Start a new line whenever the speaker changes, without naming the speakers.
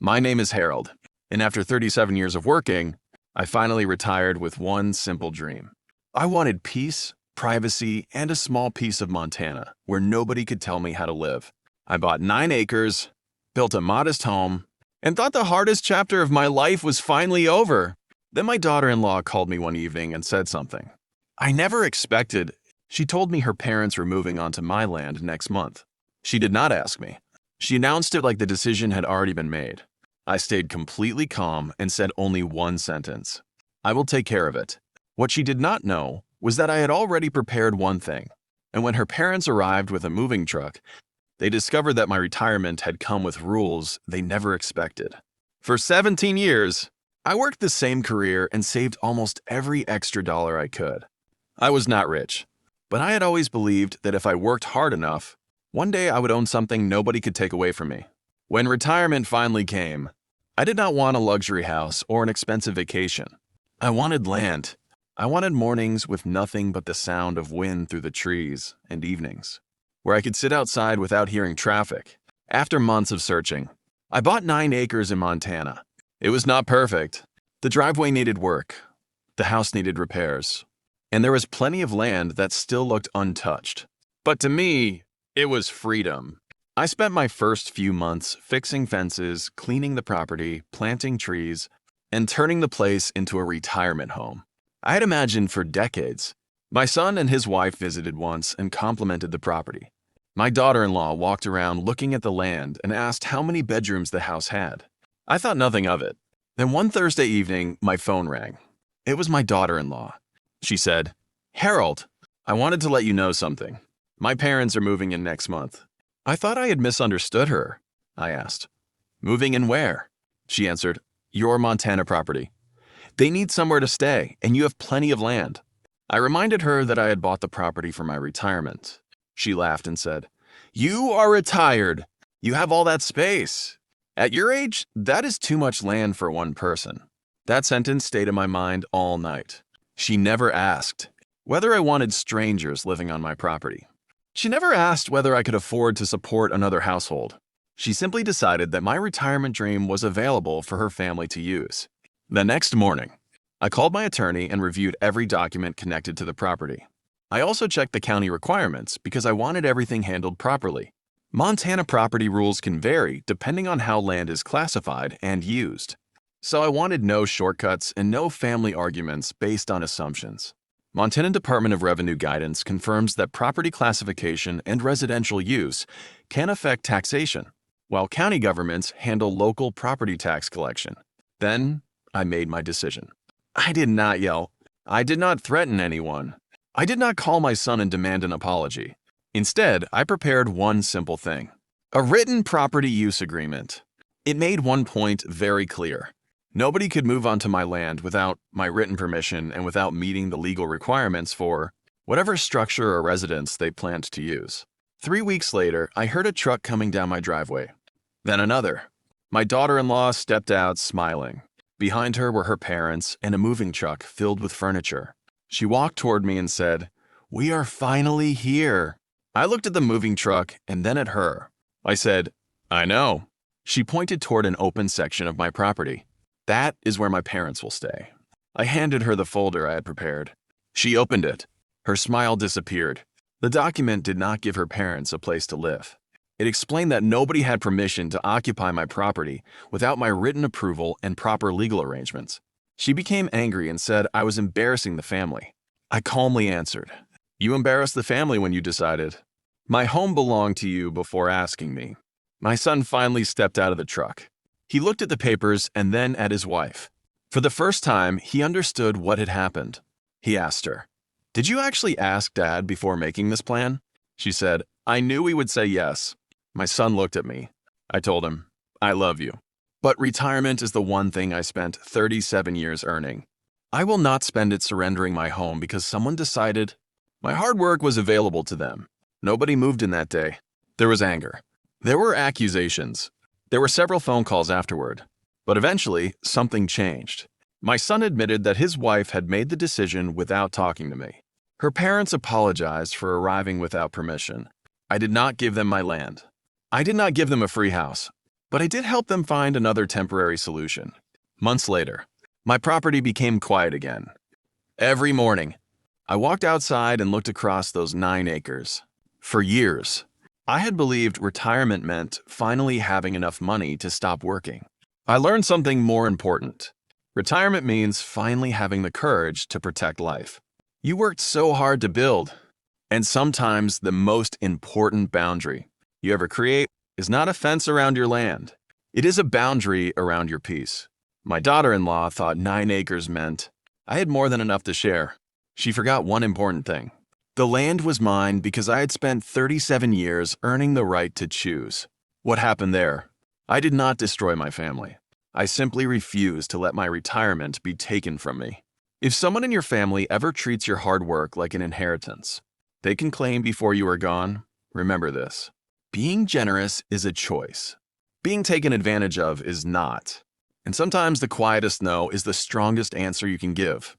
My name is Harold, and after 37 years of working, I finally retired with one simple dream. I wanted peace, privacy, and a small piece of Montana where nobody could tell me how to live. I bought 9 acres, built a modest home, and thought the hardest chapter of my life was finally over. Then my daughter-in-law called me one evening and said something I never expected. She told me her parents were moving onto my land next month. She did not ask me. She announced it like the decision had already been made. I stayed completely calm and said only one sentence. I will take care of it. What she did not know was that I had already prepared one thing. And when her parents arrived with a moving truck, they discovered that my retirement had come with rules they never expected. For 17 years, I worked the same career and saved almost every extra dollar I could. I was not rich, but I had always believed that if I worked hard enough, one day I would own something nobody could take away from me. When retirement finally came, I did not want a luxury house or an expensive vacation. I wanted land. I wanted mornings with nothing but the sound of wind through the trees and evenings, where I could sit outside without hearing traffic. After months of searching, I bought 9 acres in Montana. It was not perfect. The driveway needed work. The house needed repairs. And there was plenty of land that still looked untouched. But to me, it was freedom. I spent my first few months fixing fences, cleaning the property, planting trees, and turning the place into a retirement home. I had imagined for decades. My son and his wife visited once and complimented the property. My daughter-in-law walked around looking at the land and asked how many bedrooms the house had. I thought nothing of it. Then one Thursday evening, my phone rang. It was my daughter-in-law. She said, "Harold, I wanted to let you know something. My parents are moving in next month." I thought I had misunderstood her. I asked, "Moving in where?" She answered, "Your Montana property. They need somewhere to stay, and you have plenty of land." I reminded her that I had bought the property for my retirement. She laughed and said, "You are retired. You have all that space. At your age, that is too much land for one person." That sentence stayed in my mind all night. She never asked whether I wanted strangers living on my property. She never asked whether I could afford to support another household. She simply decided that my retirement dream was available for her family to use. The next morning, I called my attorney and reviewed every document connected to the property. I also checked the county requirements because I wanted everything handled properly. Montana property rules can vary depending on how land is classified and used. So I wanted no shortcuts and no family arguments based on assumptions. Montana Department of Revenue guidance confirms that property classification and residential use can affect taxation, while county governments handle local property tax collection. Then I made my decision. I did not yell. I did not threaten anyone. I did not call my son and demand an apology. Instead, I prepared one simple thing: a written property use agreement. It made one point very clear. Nobody could move onto my land without my written permission and without meeting the legal requirements for whatever structure or residence they planned to use. 3 weeks later, I heard a truck coming down my driveway. Then another. My daughter-in-law stepped out smiling. Behind her were her parents and a moving truck filled with furniture. She walked toward me and said, "We are finally here." I looked at the moving truck and then at her. I said, "I know." She pointed toward an open section of my property. "That is where my parents will stay." I handed her the folder I had prepared. She opened it. Her smile disappeared. The document did not give her parents a place to live. It explained that nobody had permission to occupy my property without my written approval and proper legal arrangements. She became angry and said I was embarrassing the family. I calmly answered, "You embarrassed the family when you decided. My home belonged to you before asking me." My son finally stepped out of the truck. He looked at the papers and then at his wife. For the first time, he understood what had happened. He asked her, "Did you actually ask Dad before making this plan?" She said, "I knew he would say yes." My son looked at me. I told him, "I love you. But retirement is the one thing I spent 37 years earning. I will not spend it surrendering my home because someone decided my hard work was available to them." Nobody moved in that day. There was anger. There were accusations. There were several phone calls afterward. But eventually, something changed. My son admitted that his wife had made the decision without talking to me. Her parents apologized for arriving without permission. I did not give them my land. I did not give them a free house. but I did help them find another temporary solution. Months later, my property became quiet again. Every morning, I walked outside and looked across those 9 acres. For years, I had believed retirement meant finally having enough money to stop working. I learned something more important. Retirement means finally having the courage to protect life. You worked so hard to build, and sometimes the most important boundary you ever create is not a fence around your land. It is a boundary around your peace. My daughter-in-law thought 9 acres meant I had more than enough to share. She forgot one important thing. The land was mine because I had spent 37 years earning the right to choose. What happened there? I did not destroy my family. I simply refused to let my retirement be taken from me. If someone in your family ever treats your hard work like an inheritance, they can claim before you are gone, remember this. Being generous is a choice. Being taken advantage of is not. And sometimes the quietest no is the strongest answer you can give.